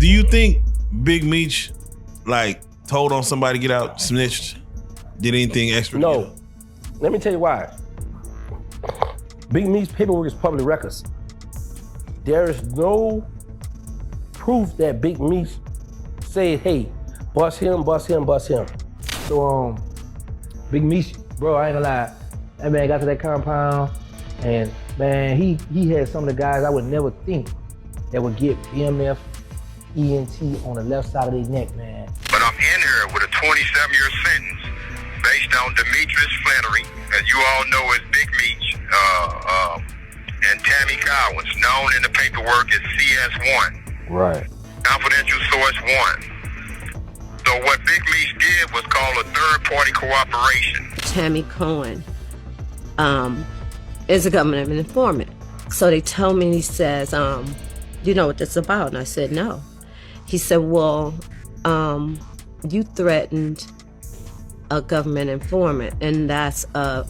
Do you think Big Meech told on somebody to get out, snitched, did anything extra? No. Let me tell you why. Big Meech's paperwork is public records. There is no proof that Big Meech said, hey, bust him, bust him, bust him. So Big Meech, bro, I ain't gonna lie, that man got to that compound and man, he had some of the guys I would never think that would get BMF, ENT on the left side of their neck, man. But I'm in here with a 27-year sentence based on Demetrius Flannery, as you all know as Big Meech, and Tammy Cowens, known in the paperwork as CS1. Right. Confidential source 1. So what Big Meech did was called a third-party cooperation. Tammy Cohen is a government informant. So they told me, he says, you know what this is about? And I said, no. He said, well, you threatened a government informant, and that's a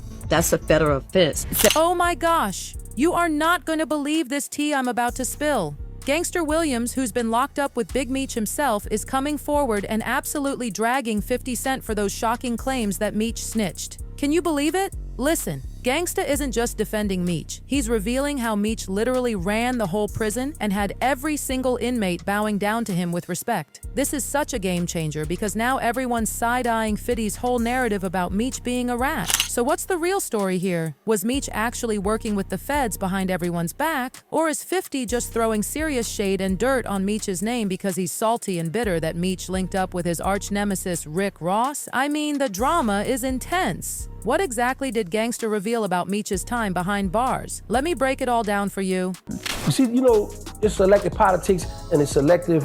federal offense. Oh my gosh, you are not going to believe this tea I'm about to spill. Gangster Williams, who's been locked up with Big Meech himself, is coming forward and absolutely dragging 50 Cent for those shocking claims that Meech snitched. Can you believe it? Listen, Gangsta isn't just defending Meech. He's revealing how Meech literally ran the whole prison and had every single inmate bowing down to him with respect. This is such a game changer because now everyone's side-eyeing Fiddy's whole narrative about Meech being a rat. So what's the real story here? Was Meech actually working with the feds behind everyone's back? Or is 50 just throwing serious shade and dirt on Meech's name because he's salty and bitter that Meech linked up with his arch-nemesis Rick Ross? I mean, the drama is intense. What exactly did Gangsta reveal about Meech's time behind bars? Let me break it all down for you. You see, you know, it's selective politics and it's selective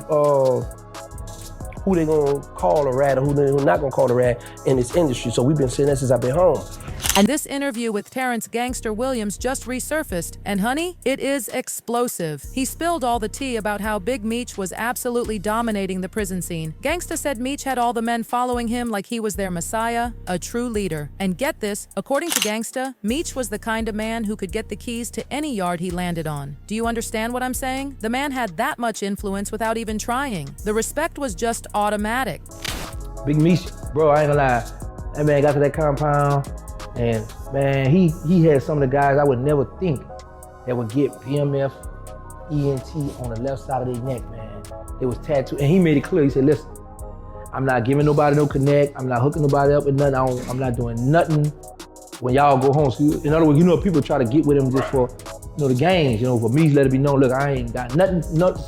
who they gonna call a rat or who they not gonna call a rat in this industry. So we've been saying that since I've been home. And this interview with Terrance Gangster Williams just resurfaced, and honey, it is explosive. He spilled all the tea about how Big Meech was absolutely dominating the prison scene. Gangsta said Meech had all the men following him like he was their messiah, a true leader. And get this, according to Gangsta, Meech was the kind of man who could get the keys to any yard he landed on. Do you understand what I'm saying? The man had that much influence without even trying. The respect was just automatic. Big Meech, bro, I ain't gonna lie, that man got to that compound and man, he had some of the guys I would never think that would get BMF, ENT on the left side of their neck, man. It was tattooed, and he made it clear, he said, listen, I'm not giving nobody no connect, I'm not hooking nobody up with nothing, I'm not doing nothing when y'all go home. So in other words, you know, people try to get with him just for, you know, the games, you know, for me, let it be known, look, I ain't got nothing,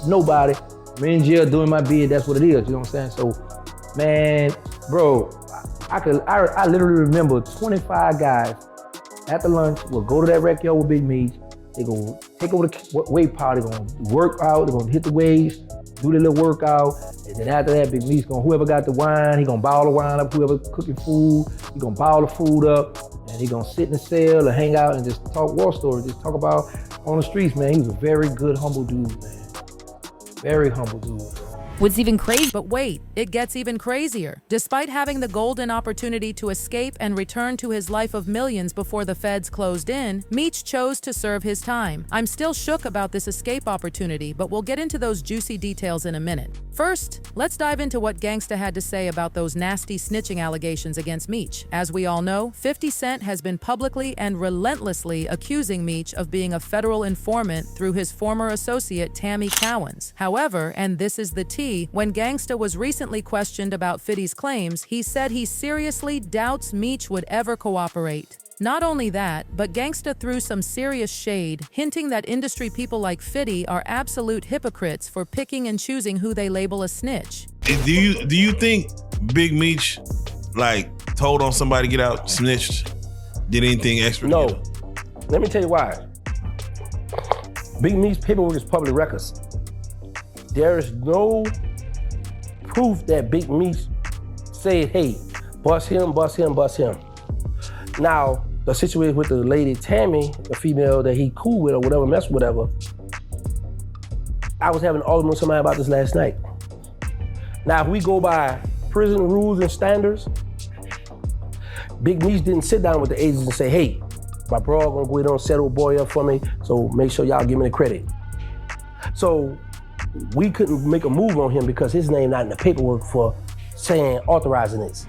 nobody. I'm in jail doing my bid, that's what it is, you know what I'm saying? So, man, bro, I literally remember 25 guys after lunch will go to that rec yard with Big Meech. They go take over the weight pile. They're gonna work out. They're gonna hit the weights, do their little workout, and then after that, Big Meech whoever got the wine, he gonna bottle the wine up. Whoever cooking food, he gonna bottle the food up, and he gonna sit in the cell and hang out and just talk war stories, just talk about on the streets, man. He was a very good, humble dude, man. Very humble dude. What's even crazy, but wait, it gets even crazier. Despite having the golden opportunity to escape and return to his life of millions before the feds closed in, Meech chose to serve his time. I'm still shook about this escape opportunity, but we'll get into those juicy details in a minute. First, let's dive into what Gangsta had to say about those nasty snitching allegations against Meech. As we all know, 50 Cent has been publicly and relentlessly accusing Meech of being a federal informant through his former associate Tammy Cowens. However, and this is the tea, when Gangsta was recently questioned about Fiddy's claims, he said he seriously doubts Meech would ever cooperate. Not only that, but Gangsta threw some serious shade, hinting that industry people like Fiddy are absolute hypocrites for picking and choosing who they label a snitch. Do you think Big Meech told on somebody to get out, snitched, did anything extra? No. Let me tell you why. Big Meech's paperwork is public records. There is no proof that Big Meech said, hey, bust him, bust him, bust him. Now, the situation with the lady Tammy, the female that he cool with or whatever, mess with whatever, I was having an argument with somebody about this last night. Now, if we go by prison rules and standards, Big Meech didn't sit down with the agents and say, hey, my bro gonna go ahead and settle a boy up for me, so make sure y'all give me the credit. So, we couldn't make a move on him because his name not in the paperwork for saying authorizing this.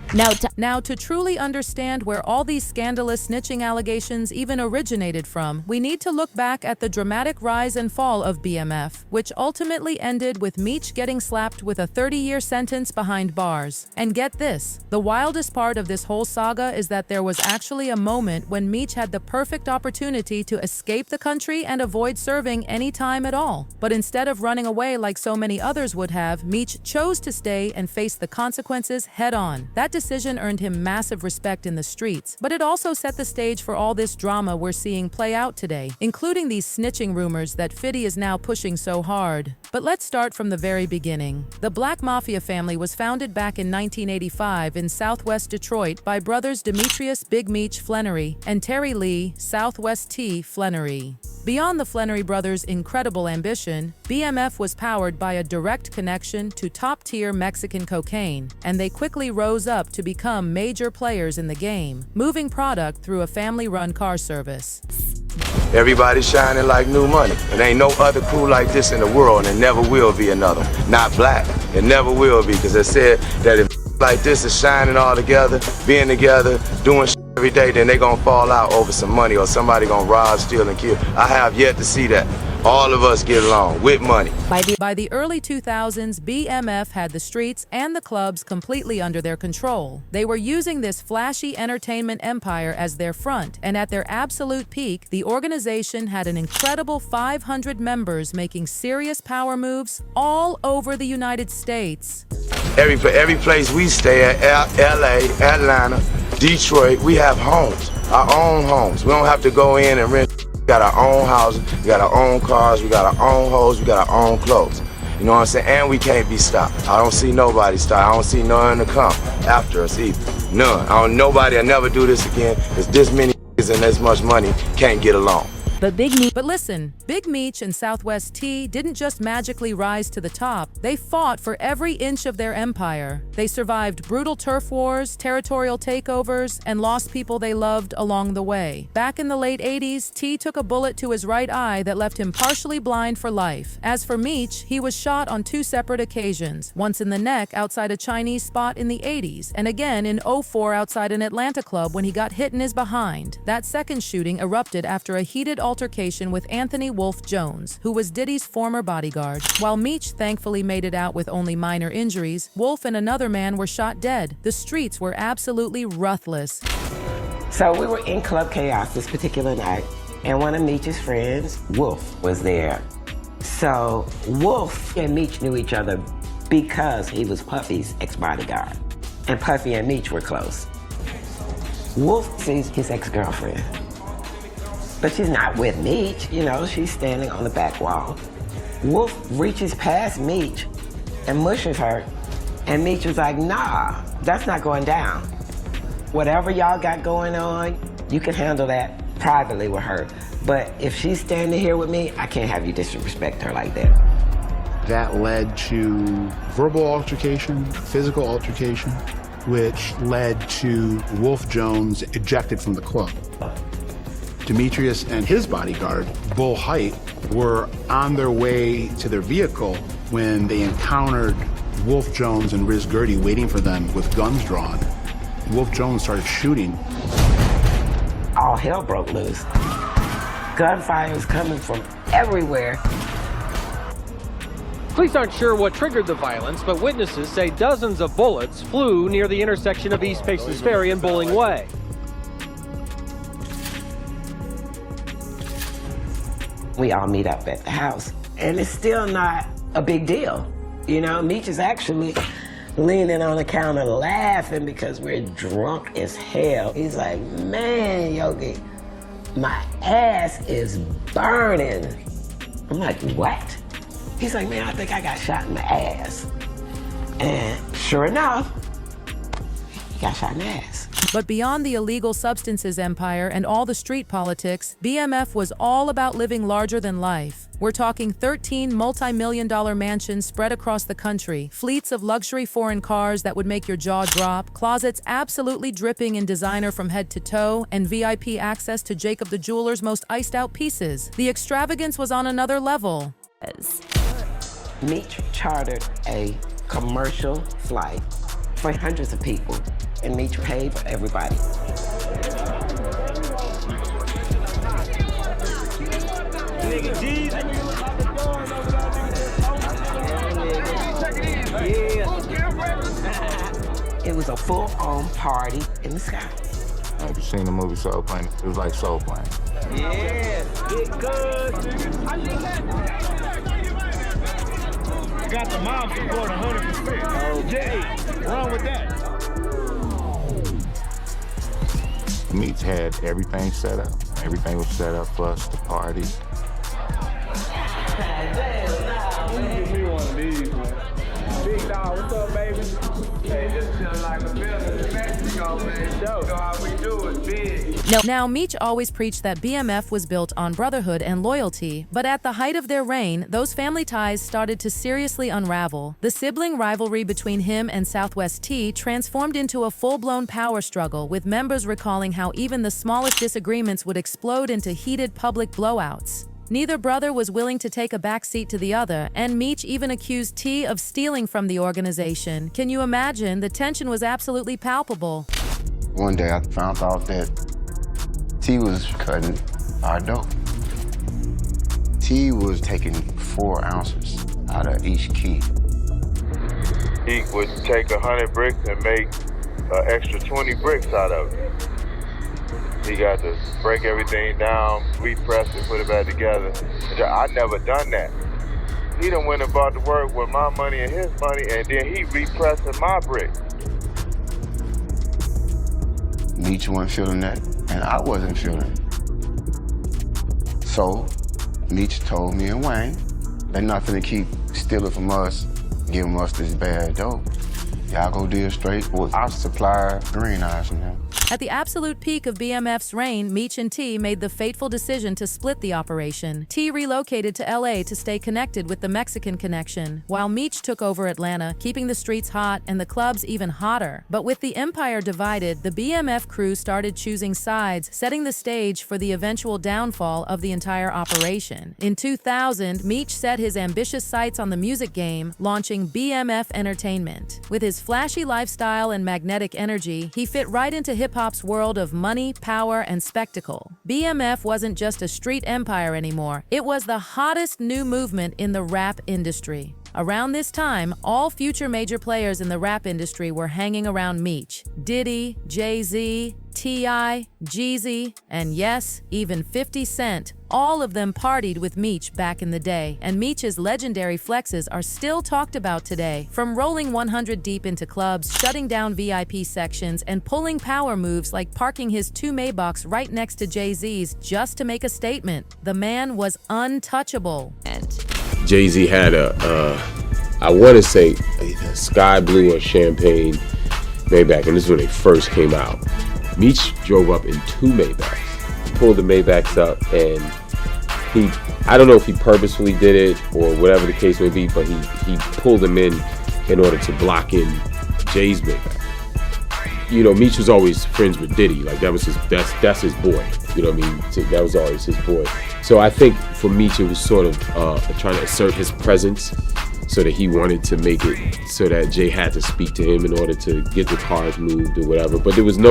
Now, to truly understand where all these scandalous snitching allegations even originated from, we need to look back at the dramatic rise and fall of BMF, which ultimately ended with Meech getting slapped with a 30-year sentence behind bars. And get this, the wildest part of this whole saga is that there was actually a moment when Meech had the perfect opportunity to escape the country and avoid serving any time at all. But instead of running away like so many others would have, Meech chose to stay and face the consequences head-on. That decision earned him massive respect in the streets, but it also set the stage for all this drama we're seeing play out today, including these snitching rumors that Fiddy is now pushing so hard. But let's start from the very beginning. The Black Mafia family was founded back in 1985 in Southwest Detroit by brothers Demetrius Big Meech Flannery and Terry Lee Southwest T Flannery. Beyond the Flannery brothers' incredible ambition, BMF was powered by a direct connection to top-tier Mexican cocaine, and they quickly rose up to become major players in the game, moving product through a family-run car service. Everybody's shining like new money. There ain't no other crew like this in the world, and there never will be another. Not black, it never will be, because they said that if like this is shining all together, being together, doing shit every day, then they gonna fall out over some money or somebody gonna rob, steal, and kill. I have yet to see that. All of us get along with money. By the early 2000s, BMF had the streets and the clubs completely under their control. They were using this flashy entertainment empire as their front, and at their absolute peak, the organization had an incredible 500 members making serious power moves all over the United States. Every place we stay at, LA, Atlanta, Detroit, we have homes, our own homes. We don't have to go in and rent. We got our own houses, we got our own cars, we got our own hoes, we got our own clothes. You know what I'm saying? And we can't be stopped. I don't see nobody stop. I don't see none to come after us either. None. Nobody will never do this again. There's this many and this much money can't get along. But listen, Big Meech and Southwest T didn't just magically rise to the top. They fought for every inch of their empire. They survived brutal turf wars, territorial takeovers, and lost people they loved along the way. Back in the late 80s, T took a bullet to his right eye that left him partially blind for life. As for Meech, he was shot on 2 separate occasions, once in the neck outside a Chinese spot in the 80s, and again in '04 outside an Atlanta club when he got hit in his behind. That second shooting erupted after a heated altercation with Anthony Wolf Jones, who was Diddy's former bodyguard. While Meech thankfully made it out with only minor injuries, Wolf and another man were shot dead. The streets were absolutely ruthless. So we were in Club Chaos this particular night, and one of Meech's friends, Wolf, was there. So Wolf and Meech knew each other because he was Puffy's ex-bodyguard, and Puffy and Meech were close. Wolf sees his ex-girlfriend, but she's not with Meech, you know, she's standing on the back wall. Wolf reaches past Meech and mushes her, and Meech was like, nah, that's not going down. Whatever y'all got going on, you can handle that privately with her. But if she's standing here with me, I can't have you disrespect her like that. That led to verbal altercation, physical altercation, which led to Wolf Jones ejected from the club. Demetrius and his bodyguard, Bull Height, were on their way to their vehicle when they encountered Wolf Jones and Riz Gertie waiting for them with guns drawn. Wolf Jones started shooting. All hell broke loose. Gunfire was coming from everywhere. Police aren't sure what triggered the violence, but witnesses say dozens of bullets flew near the intersection of East Paces Ferry and Bowling Way. We all meet up at the house, and it's still not a big deal. You know, Meech is actually leaning on the counter laughing because we're drunk as hell. He's like, man, Yogi, my ass is burning. I'm like, what? He's like, man, I think I got shot in the ass. And sure enough, he got shot in the ass. But beyond the illegal substances empire and all the street politics, BMF was all about living larger than life. We're talking 13 multi-million-dollar mansions spread across the country, fleets of luxury foreign cars that would make your jaw drop, closets absolutely dripping in designer from head to toe, and VIP access to Jacob the Jeweler's most iced-out pieces. The extravagance was on another level. Meech chartered a commercial flight for hundreds of people, and Meech paid for everybody. It was a full-on party in the sky. Have you seen the movie Soul Plane? It was like Soul Plane. Yeah, get good. Got the mom support 100%. Okay, wrong with that. Meech had everything set up. Everything was set up for us to party. Give me one of these, man. Big dog, what's up, baby? Hey, just feeling like a building in Mexico, man. You know how we do it, big. Now, Meech always preached that BMF was built on brotherhood and loyalty, but at the height of their reign, those family ties started to seriously unravel. The sibling rivalry between him and Southwest T transformed into a full-blown power struggle, with members recalling how even the smallest disagreements would explode into heated public blowouts. Neither brother was willing to take a backseat to the other, and Meech even accused T of stealing from the organization. Can you imagine? The tension was absolutely palpable. One day I found out that T was cutting our dope. T was taking 4 ounces out of each key. He would take 100 bricks and make an extra 20 bricks out of it. He got to break everything down, repress it, put it back together. I never done that. He done went and bought the work with my money and his money, and then he repressing my brick. Meech wasn't feeling that, and I wasn't feeling it. So, Meech told me and Wayne, they're not finna keep stealing from us, giving us this bad dope. Y'all go deal straight with our supplier, Green Eyes, from him. At the absolute peak of BMF's reign, Meech and T made the fateful decision to split the operation. T relocated to LA to stay connected with the Mexican connection, while Meech took over Atlanta, keeping the streets hot and the clubs even hotter. But with the empire divided, the BMF crew started choosing sides, setting the stage for the eventual downfall of the entire operation. In 2000, Meech set his ambitious sights on the music game, launching BMF Entertainment. With his flashy lifestyle and magnetic energy, he fit right into hip-hop's world of money, power, and spectacle. BMF wasn't just a street empire anymore. It was the hottest new movement in the rap industry. Around this time, all future major players in the rap industry were hanging around Meech. Diddy, Jay-Z, T.I., Jeezy, and yes, even 50 Cent. All of them partied with Meech back in the day, and Meech's legendary flexes are still talked about today. From rolling 100 deep into clubs, shutting down VIP sections, and pulling power moves like parking his 2 Maybachs right next to Jay-Z's just to make a statement. The man was untouchable. Jay-Z had I want to say a sky blue or champagne Maybach, and this is when they first came out. Meech drove up in 2 Maybachs, pulled the Maybachs up, and I don't know if he purposefully did it or whatever the case may be, but he pulled them in order to block in Jay's Maybach. You know, Meech was always friends with Diddy, like that's his boy. You know what I mean? That was always his boy. So I think for Meech it was sort of trying to assert his presence, so that he wanted to make it so that Jay had to speak to him in order to get the cars moved or whatever. But it wasn't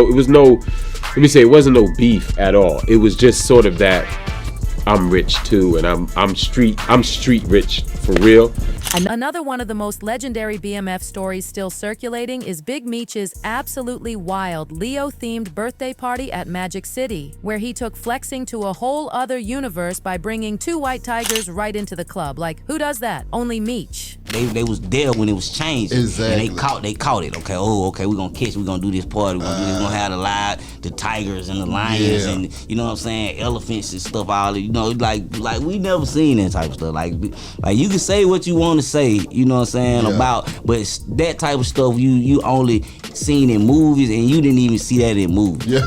no beef at all. It was just sort of that I'm rich too, and I'm street rich for real. Another one of the most legendary BMF stories still circulating is Big Meech's absolutely wild Leo-themed birthday party at Magic City, where he took flexing to a whole other universe by bringing 2 white tigers right into the club. Like, who does that? Only Meech. They was there when it was changing. Exactly. And they caught it. Okay, we're gonna catch, we're gonna do this party, we're gonna have the tigers and the lions and you know what I'm saying, elephants and stuff, all you know, like we never seen that type of stuff. Like you can say what you want to say, you know what I'm saying, about, but it's that type of stuff you only seen in movies, and you didn't even see that in movies.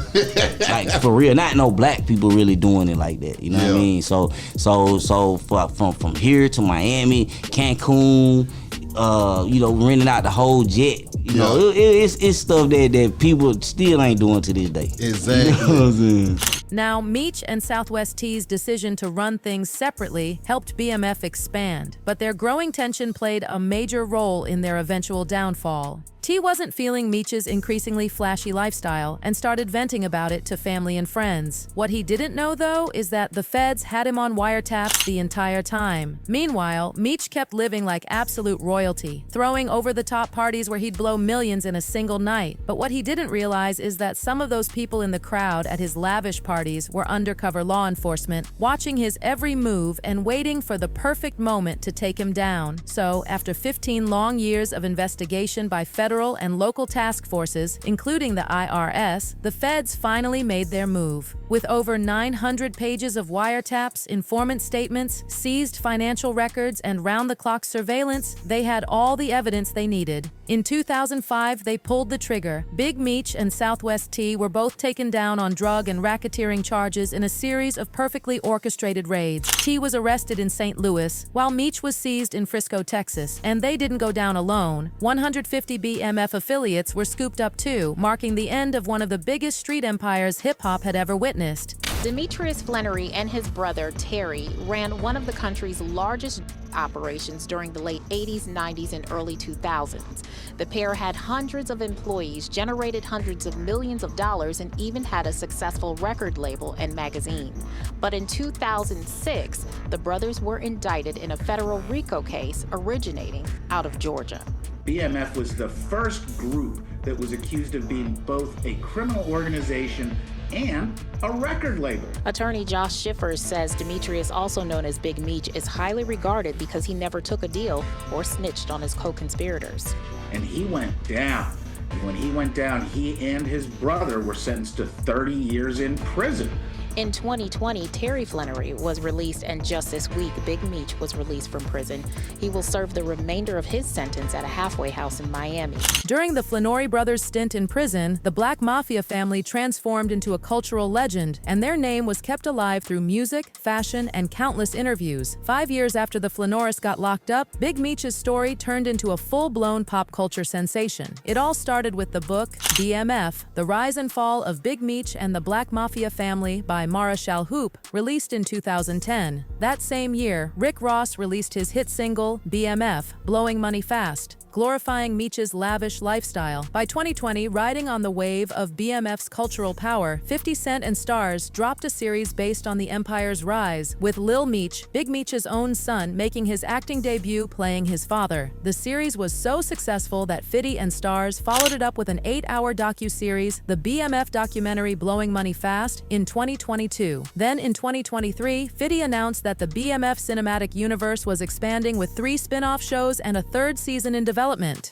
Like for real, not no black people really doing it like that. You know what I mean? So from here to Miami, Cancun, you know, renting out the whole jet. You know, it's stuff that people still ain't doing to this day. Exactly. You know what I'm saying? Now, Meech and Southwest T's decision to run things separately helped BMF expand, but their growing tension played a major role in their eventual downfall. T wasn't feeling Meech's increasingly flashy lifestyle and started venting about it to family and friends. What he didn't know, though, is that the feds had him on wiretaps the entire time. Meanwhile, Meech kept living like absolute royalty, throwing over-the-top parties where he'd blow millions in a single night. But what he didn't realize is that some of those people in the crowd at his lavish parties were undercover law enforcement, watching his every move and waiting for the perfect moment to take him down. So, after 15 long years of investigation by federal and local task forces, including the IRS, the feds finally made their move. With over 900 pages of wiretaps, informant statements, seized financial records, and round-the-clock surveillance, they had all the evidence they needed. In 2005, they pulled the trigger. Big Meech and Southwest T were both taken down on drug and racketeering charges in a series of perfectly orchestrated raids. T was arrested in St. Louis, while Meech was seized in Frisco, Texas. And they didn't go down alone. 150 BMF affiliates were scooped up too, marking the end of one of the biggest street empires hip-hop had ever witnessed. Demetrius Flannery and his brother, Terry, ran one of the country's largest operations during the late 80s, 90s, and early 2000s. The pair had hundreds of employees, generated hundreds of millions of dollars, and even had a successful record label and magazine. But in 2006, the brothers were indicted in a federal RICO case originating out of Georgia. BMF was the first group that was accused of being both a criminal organization and a record label. Attorney Josh Schiffers says Demetrius, also known as Big Meech, is highly regarded because he never took a deal or snitched on his co-conspirators. And he went down. And when he went down, he and his brother were sentenced to 30 years in prison. In 2020, Terry Flannery was released, and just this week, Big Meech was released from prison. He will serve the remainder of his sentence at a halfway house in Miami. During the Flannery brothers' stint in prison, the Black Mafia family transformed into a cultural legend, and their name was kept alive through music, fashion, and countless interviews. 5 years after the Flanneries got locked up, Big Meech's story turned into a full-blown pop culture sensation. It all started with the book BMF, The Rise and Fall of Big Meech and the Black Mafia Family by Mara Shalhoub, released in 2010. That same year, Rick Ross released his hit single, BMF, Blowing Money Fast, glorifying Meech's lavish lifestyle. By 2020, riding on the wave of BMF's cultural power, 50 Cent and Stars dropped a series based on the empire's rise, with Lil Meech, Big Meech's own son, making his acting debut playing his father. The series was so successful that 50 and Stars followed it up with an 8-hour docu-series, the BMF documentary Blowing Money Fast, in 2022. Then in 2023, 50 announced that the BMF cinematic universe was expanding with 3 spin-off shows and a 3rd season in development.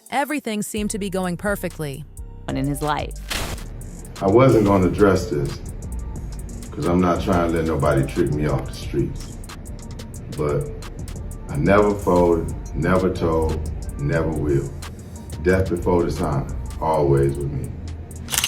Everything seemed to be going perfectly. In his life. I wasn't going to address this because I'm not trying to let nobody trick me off the streets. But I never folded, never told, never will. Death before dishonor, always with me.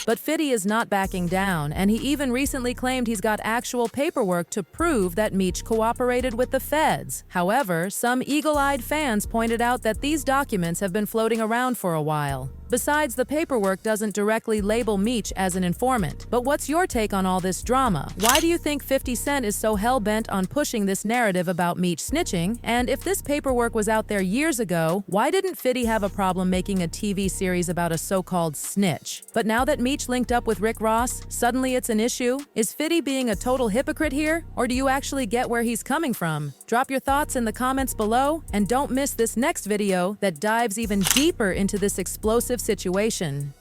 But 50 is not backing down, and he even recently claimed he's got actual paperwork to prove that Meech cooperated with the feds. However, some eagle-eyed fans pointed out that these documents have been floating around for a while. Besides, the paperwork doesn't directly label Meech as an informant. But what's your take on all this drama? Why do you think 50 Cent is so hell-bent on pushing this narrative about Meech snitching? And if this paperwork was out there years ago, why didn't 50 have a problem making a TV series about a so-called snitch? But now that Meech linked up with Rick Ross, suddenly it's an issue? Is 50 being a total hypocrite here? Or do you actually get where he's coming from? Drop your thoughts in the comments below, and don't miss this next video that dives even deeper into this explosive situation.